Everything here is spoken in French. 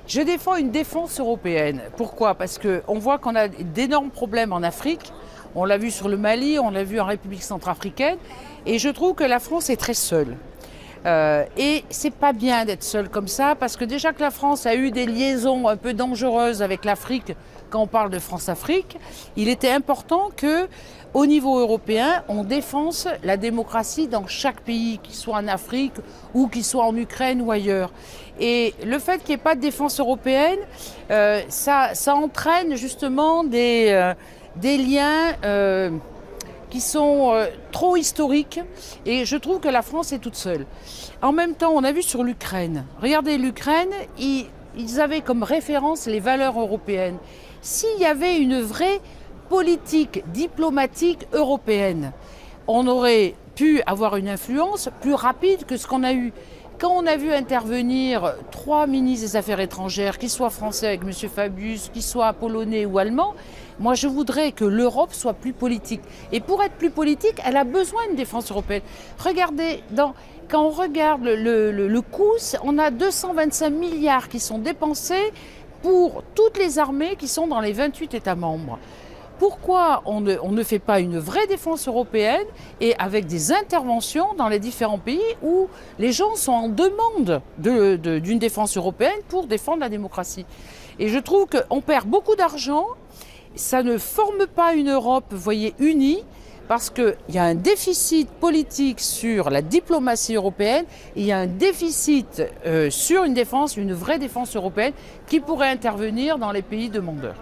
Je défends une défense européenne. Pourquoi? Parce qu'on voit qu'on a d'énormes problèmes en Afrique. On l'a vu sur le Mali, on l'a vu en République centrafricaine. Et je trouve que la France est très seule. Et c'est pas bien d'être seule comme ça, parce que déjà que la France a eu des liaisons un peu dangereuses avec l'Afrique, quand on parle de France-Afrique, il était important que, au niveau européen, on défense la démocratie dans chaque pays, qu'il soit en Afrique ou qu'il soit en Ukraine ou ailleurs. Et le fait qu'il n'y ait pas de défense européenne, ça entraîne justement des liens qui sont trop historiques, et je trouve que la France est toute seule. En même temps, on a vu sur l'Ukraine. Regardez l'Ukraine, ils avaient comme référence les valeurs européennes. S'il y avait une vraie politique diplomatique européenne, on aurait pu avoir une influence plus rapide que ce qu'on a eu. Quand on a vu intervenir 3 ministres des Affaires étrangères, qu'ils soient français avec M. Fabius, qu'ils soient polonais ou allemands, moi je voudrais que l'Europe soit plus politique. Et pour être plus politique, elle a besoin d'une défense européenne. Regardez, quand on regarde le coût, on a 225 milliards qui sont dépensés pour toutes les armées qui sont dans les 28 États membres. Pourquoi on ne fait pas une vraie défense européenne et avec des interventions dans les différents pays où les gens sont en demande d'une défense européenne pour défendre la démocratie? Et je trouve qu'on perd beaucoup d'argent, ça ne forme pas une Europe, vous voyez, unie, parce qu'il y a un déficit politique sur la diplomatie européenne, et il y a un déficit sur une vraie défense européenne qui pourrait intervenir dans les pays demandeurs.